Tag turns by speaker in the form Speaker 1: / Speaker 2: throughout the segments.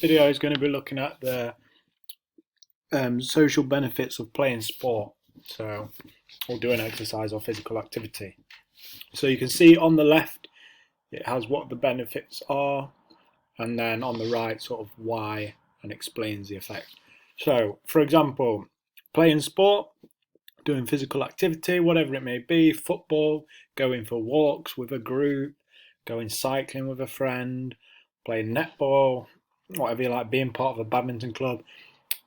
Speaker 1: video is going to be looking at the social benefits of playing sport, or doing exercise or physical activity. So you can see on the left it has what the benefits are, and then on the right sort of why, and explains the effect. So for example, playing sport, doing physical activity, whatever it may be, football, going for walks with a group, going cycling with a friend, playing netball, whatever you like, being part of a badminton club.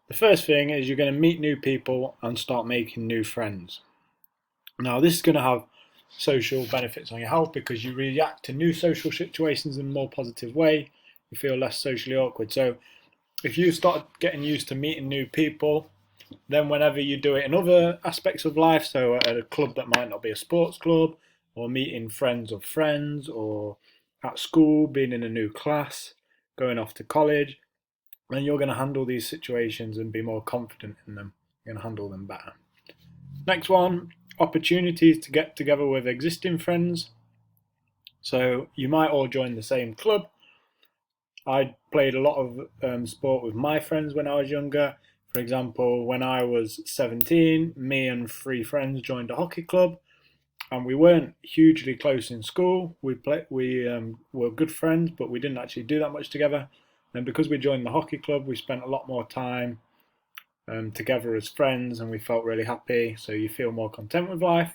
Speaker 1: The first thing is you're going to meet new people and start making new friends. Now, this is going to have social benefits on your health because you react to new social situations in a more positive way. You feel less socially awkward. So if you start getting used to meeting new people, then whenever you do it in other aspects of life, so at a club that might not be a sports club, or meeting friends of friends, or at school, being in a new class, going off to college, then you're going to handle these situations and be more confident in them. You're going to handle them better. Next one, opportunities to get together with existing friends. So you might all join the same club. I played a lot of sport with my friends when I was younger. For example, when I was 17, me and 3 friends joined a hockey club, and we weren't hugely close in school. We were good friends, but we didn't actually do that much together. And because we joined the hockey club, we spent a lot more time together as friends, and we felt really happy. So you feel more content with life.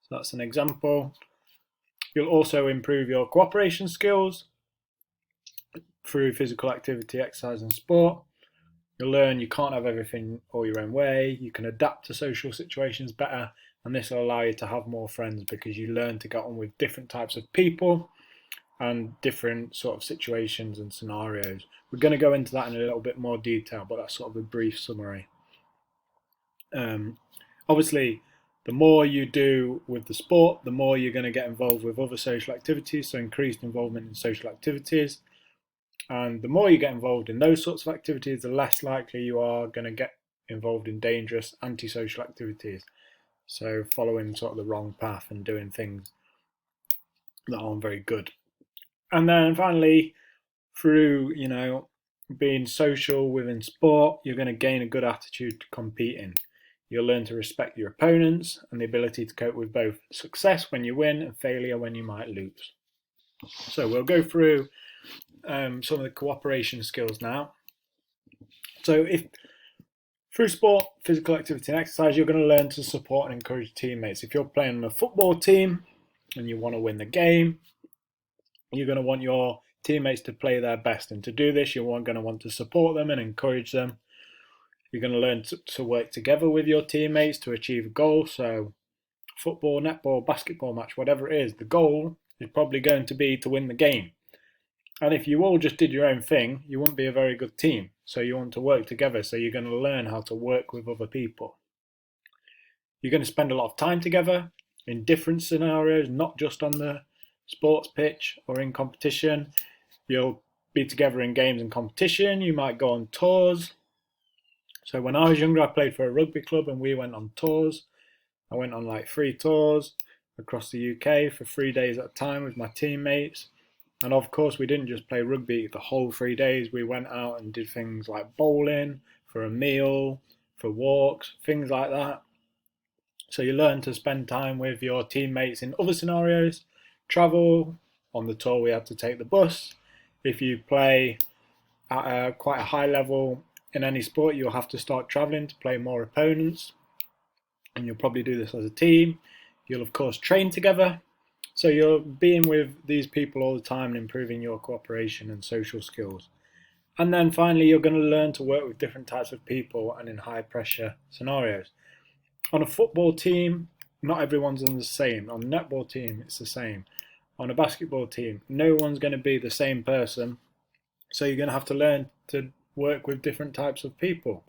Speaker 1: So that's an example. You'll also improve your cooperation skills through physical activity, exercise, and sport. You'll learn you can't have everything all your own way. You can adapt to social situations better, and this will allow you to have more friends because you learn to get on with different types of people and different sort of situations and scenarios. We're going to go into that in a little bit more detail, but that's sort of a brief summary. Obviously, the more you do with the sport, the more you're going to get involved with other social activities, so increased involvement in social activities. And the more you get involved in those sorts of activities, the less likely you are going to get involved in dangerous antisocial activities. So following sort of the wrong path and doing things that aren't very good. And then finally, through, being social within sport, you're going to gain a good attitude to competing. You'll learn to respect your opponents and the ability to cope with both success when you win and failure when you might lose. So we'll go through some of the cooperation skills now. So if through sport, physical activity and exercise, you're going to learn to support and encourage teammates. If you're playing on a football team and you want to win the game, you're going to want your teammates to play their best. And to do this, you're going to want to support them and encourage them. You're going to learn to work together with your teammates to achieve a goal. So football, netball, basketball match, whatever it is, the goal is probably going to be to win the game. And if you all just did your own thing, you wouldn't be a very good team. So you want to work together. So you're going to learn how to work with other people. You're going to spend a lot of time together in different scenarios, not just on the sports pitch or in competition. You'll be together in games and competition. You might go on tours. So when I was younger, I played for a rugby club and we went on tours. I went on like 3 tours across the UK for 3 days at a time with my teammates. And of course, we didn't just play rugby the whole 3 days. We went out and did things like bowling, for a meal, for walks, things like that. So you learn to spend time with your teammates in other scenarios. Travel. On the tour, we had to take the bus. If you play at quite a high level in any sport, you'll have to start traveling to play more opponents. And you'll probably do this as a team. You'll, of course, train together. So you're being with these people all the time and improving your cooperation and social skills. And then finally, you're going to learn to work with different types of people and in high pressure scenarios. On a football team, not everyone's the same. On a netball team, it's the same. On a basketball team, no one's going to be the same person. So you're going to have to learn to work with different types of people.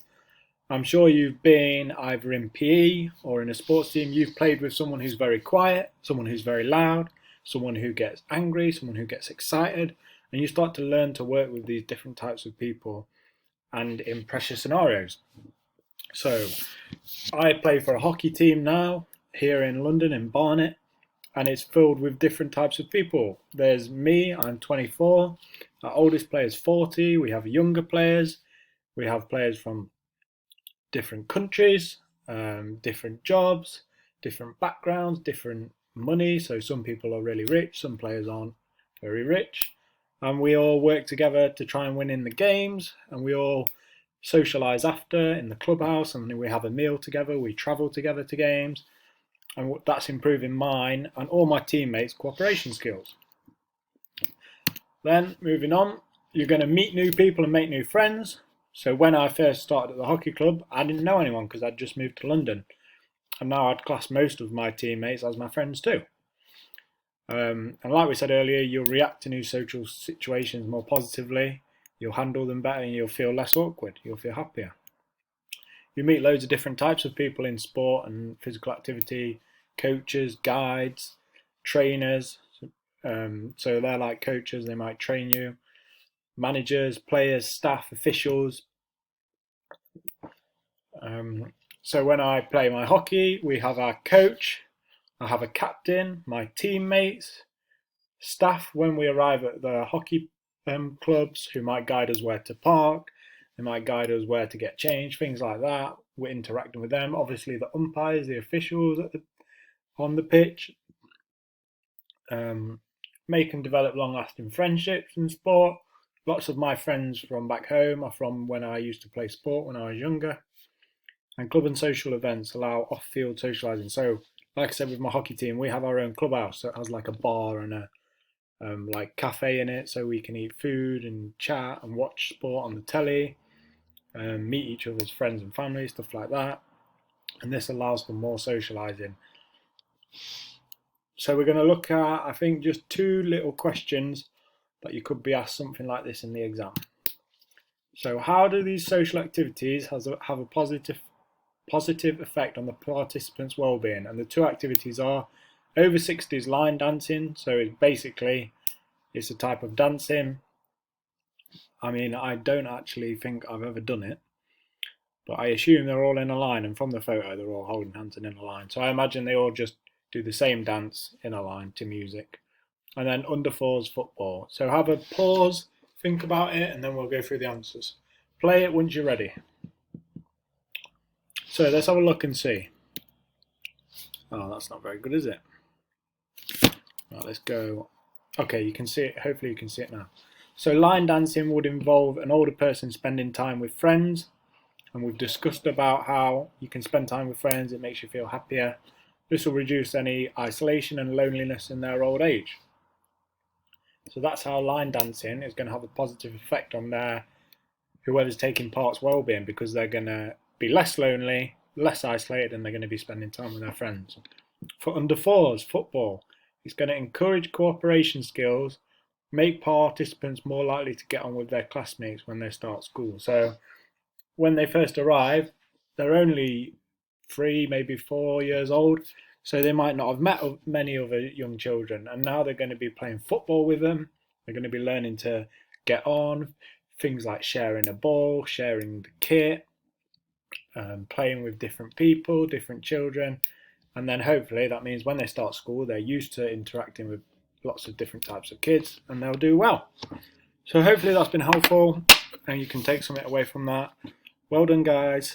Speaker 1: I'm sure you've been either in PE or in a sports team, you've played with someone who's very quiet, someone who's very loud, someone who gets angry, someone who gets excited, and you start to learn to work with these different types of people and in pressure scenarios. So I play for a hockey team now here in London in Barnet, and it's filled with different types of people. There's me, I'm 24, our oldest player is 40, we have younger players, we have players from different countries, different jobs, different backgrounds, different money. So some people are really rich, some players aren't very rich. And we all work together to try and win in the games, and we all socialise after in the clubhouse, and we have a meal together, we travel together to games, and that's improving mine and all my teammates' cooperation skills. Then moving on, you're going to meet new people and make new friends. So when I first started at the hockey club, I didn't know anyone because I'd just moved to London, and now I'd class most of my teammates as my friends too. And like we said earlier, you'll react to new social situations more positively, you'll handle them better, and you'll feel less awkward, you'll feel happier. You meet loads of different types of people in sport and physical activity, coaches, guides, trainers. So they're like coaches, they might train you. Managers, players, staff, officials. So when I play my hockey, we have our coach, I have a captain, my teammates, staff when we arrive at the hockey clubs who might guide us where to park, they might guide us where to get changed, things like that. We're interacting with them. Obviously the umpires, the officials on the pitch. Make and develop long-lasting friendships in sport. Lots of my friends from back home are from when I used to play sport when I was younger. And club and social events allow off-field socialising. So, like I said, with my hockey team, we have our own clubhouse. So it has like a bar and a like cafe in it, so we can eat food and chat and watch sport on the telly, meet each other's friends and family, stuff like that. And this allows for more socialising. So we're going to look at, I think, just 2 little questions that you could be asked something like this in the exam. So how do these social activities have a positive effect on the participants' well-being? And the 2 activities are over 60s line dancing. So it's a type of dancing. I mean, I don't actually think I've ever done it, but I assume they're all in a line, and from the photo they're all holding hands and in a line. So I imagine they all just do the same dance in a line to music. And then under 4s football. So have a pause, think about it, and then we'll go through the answers. Play it once you're ready. So let's have a look and see. Oh, that's not very good, is it? Right, let's go. Okay, you can see it. Hopefully you can see it now. So line dancing would involve an older person spending time with friends. And we've discussed about how you can spend time with friends, it makes you feel happier. This will reduce any isolation and loneliness in their old age. So that's how line dancing is going to have a positive effect on whoever's taking part's well-being, because they're going to be less lonely, less isolated, and they're going to be spending time with their friends. For under 4s football, it's going to encourage cooperation skills, make participants more likely to get on with their classmates when they start school. So when they first arrive, they're only 3, maybe 4 years old, so they might not have met many other young children, and now they're going to be playing football with them. They're going to be learning to get on, things like sharing a ball, sharing the kit, playing with different people, different children, and then hopefully that means when they start school they're used to interacting with lots of different types of kids, and they'll do well. So hopefully that's been helpful and you can take something away from that. Well done, guys.